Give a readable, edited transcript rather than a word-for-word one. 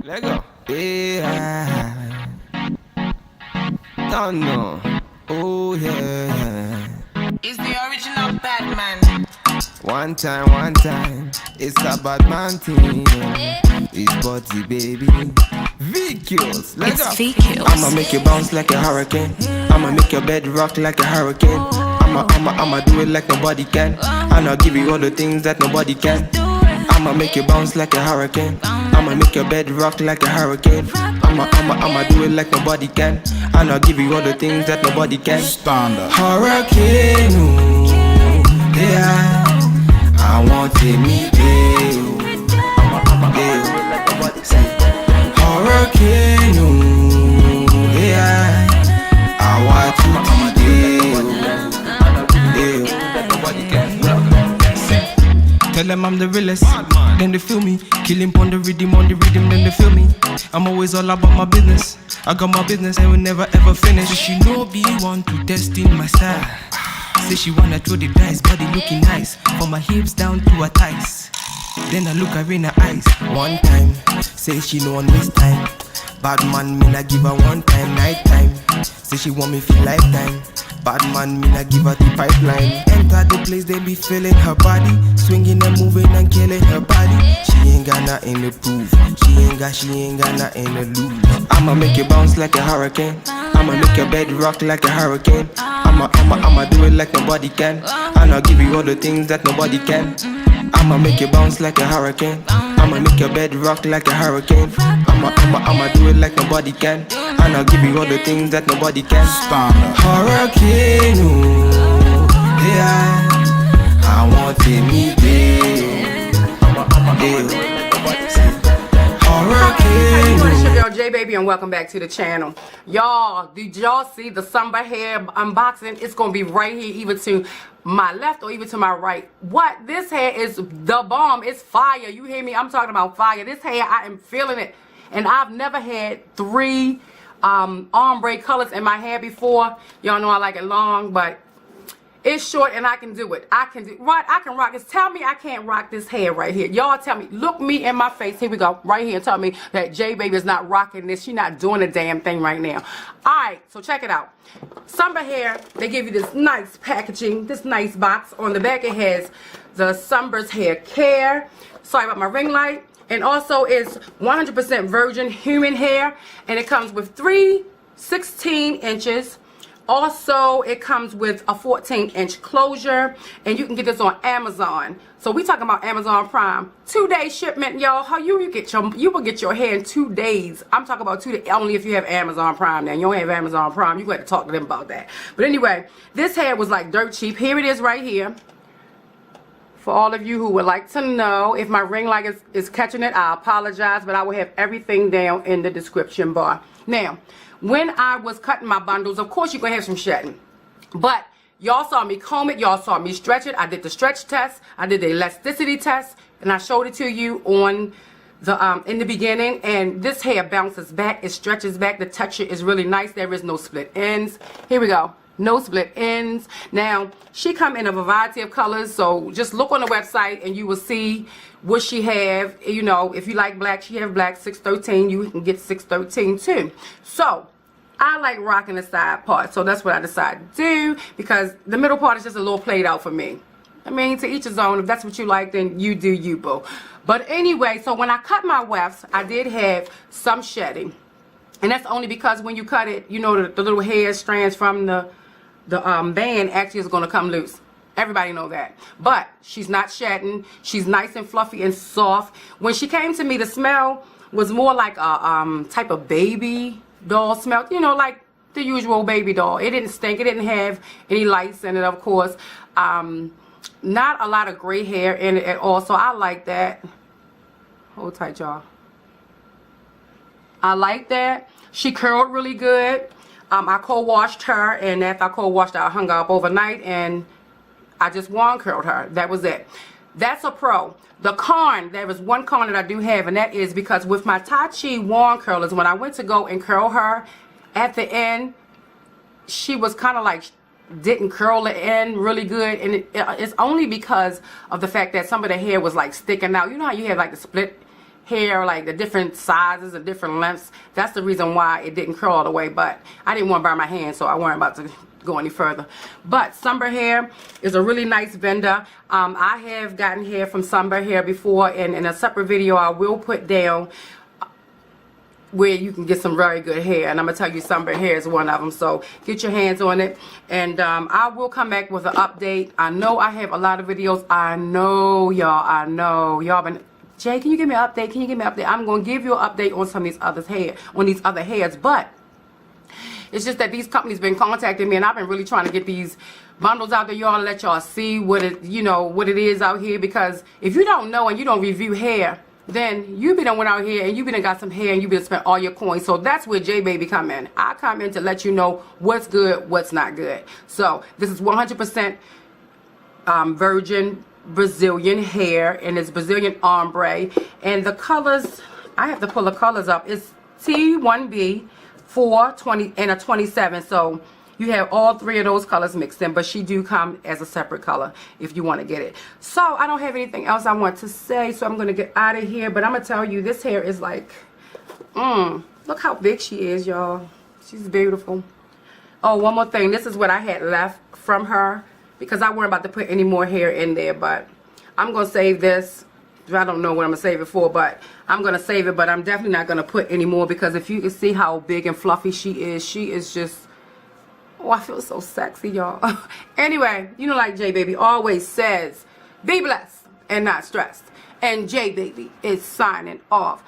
Let go. Yeah. Don't know. Oh yeah. It's the original Batman. One time. It's a bad man thing. It's body baby. VQs. Let It's go. VQs. I'ma make you bounce like a hurricane. I'ma make your bed rock like a hurricane. I'ma do it like nobody can. And I'll give you all the things that nobody can. I'ma make you bounce like a hurricane. I'ma make your bed rock like a hurricane. I'ma do it like nobody can. And I'll give you all the things that nobody can. Standard. Hurricane, ooh, yeah. I want to meet you. Hurricane, ooh, yeah. I want to meet you. Tell them I'm the realest, then they feel me. Killing on the rhythm, then they feel me. I'm always all about my business. I got my business and will never ever finish. So she know be one to test in my style. Say she wanna throw the dice, body looking nice. From my hips down to her thighs. Then I look her in her eyes. One time, say she no one waste time. Bad man, me not give her one time, night time. Say she want me for lifetime. Bad man, me not give her the pipeline. Enter the place, they be feeling her body. Swinging and moving and killing her body. She ain't got nothing to prove. She ain't got nothing to lose. I'ma make you bounce like a hurricane. I'ma make your bed rock like a hurricane. I'ma do it like nobody can. And I'll give you all the things that nobody can. I'ma make you bounce like a hurricane. I'ma make your bed rock like a hurricane. I'ma do it like nobody can. And I'll give you all the things that nobody can. Standard. Hurricane, ooh, yeah. I want to meet you. Hurricane. It's your girl J Baby and welcome back to the channel. Y'all, did y'all see the Sunber hair unboxing? It's gonna be right here, either to my left or even to my right. What? This hair is the bomb. It's fire. You hear me? I'm talking about fire. This hair, I am feeling it. And I've never had 3 ombre colors in my hair before. Y'all know I like it long, but it's short and I can do it. I can rock this. Tell me I can't rock this hair right here. Y'all tell me. Look me in my face. Here we go. Right here. Tell me that J Baby is not rocking this. She's not doing a damn thing right now. Alright, so check it out. Sunber hair, they give you this nice packaging, this nice box. On the back it has the Sunber's hair care. Sorry about my ring light. And also it's 100% virgin human hair. And it comes with 3 16 inches. Also, it comes with a 14-inch closure, and you can get this on Amazon. So we talking about Amazon Prime. 2-day shipment, y'all. How you will get your hair in 2 days. I'm talking about 2 days only if you have Amazon Prime. Now you don't have Amazon Prime, you got to talk to them about that. But anyway, this hair was like dirt cheap. Here it is right here. For all of you who would like to know, if my ring light is catching it, I apologize, but I will have everything down in the description bar. Now, when I was cutting my bundles, of course you're going to have some shedding. But y'all saw me comb it. Y'all saw me stretch it. I did the stretch test. I did the elasticity test. And I showed it to you on the in the beginning. And this hair bounces back. It stretches back. The texture is really nice. There is no split ends. Here we go. No split ends. Now, she come in a variety of colors. So just look on the website and you will see what she have. You know, if you like black, she have black 613. You can get 613 too. So I like rocking the side part. So that's what I decided to do, because the middle part is just a little played out for me. I mean, to each his own. If that's what you like, then you do you, boo. But anyway, so when I cut my wefts, I did have some shedding. And that's only because when you cut it, you know, the little hair strands from the band actually is going to come loose. Everybody know that. But she's not shedding. She's nice and fluffy and soft. When she came to me, the smell was more like a type of baby doll smell. You know, like the usual baby doll. It didn't stink. It didn't have any lights in it, of course. Not a lot of gray hair in it at all. So I like that. Hold tight, y'all. I like that. She curled really good. I co-washed her, and after I co-washed her, I hung her up overnight, and I just wand curled her. That was it. That's a pro. The con, there is one con that I do have, and that is because with my Tai Chi wand curlers, when I went to go and curl her, at the end, she was kind of like, didn't curl it in really good, and it's only because of the fact that some of the hair was like sticking out. You know how you have like the split hair, like the different sizes and different lengths. That's the reason why it didn't curl all the way, but I didn't want to burn my hand, so I wasn't about to go any further. But Sunber Hair is a really nice vendor. I have gotten hair from Sunber Hair before, and in a separate video I will put down where you can get some very good hair, and I'm gonna tell you Sunber Hair is one of them, so get your hands on it. And I will come back with an update. I know I have a lot of videos. I know y'all been, Jay, can you give me an update? Can you give me an update? I'm gonna give you an update on some of these other hairs, but it's just that these companies been contacting me, and I've been really trying to get these bundles out there, y'all, to let y'all see what it, what it is out here. Because if you don't know and you don't review hair, then you be done went out here and you be done got some hair and you be done spent all your coins. So that's where J Baby come in. I come in to let you know what's good, what's not good. So this is 100% virgin Brazilian hair, and it's Brazilian ombre. And the colors, I have to pull the colors up. It's T1B, 420, and a 27. So you have all three of those colors mixed in, but she do come as a separate color if you want to get it. So I don't have anything else I want to say, so I'm going to get out of here. But I'm going to tell you, this hair is like, look how big she is, y'all. She's beautiful. Oh, one more thing. This is what I had left from her, because I wasn't about to put any more hair in there, but I'm going to save this. I don't know what I'm going to save it for, but I'm going to save it, but I'm definitely not going to put any more, because if you can see how big and fluffy she is just, oh, I feel so sexy, y'all. Anyway, like J Baby always says, be blessed and not stressed. And J Baby is signing off.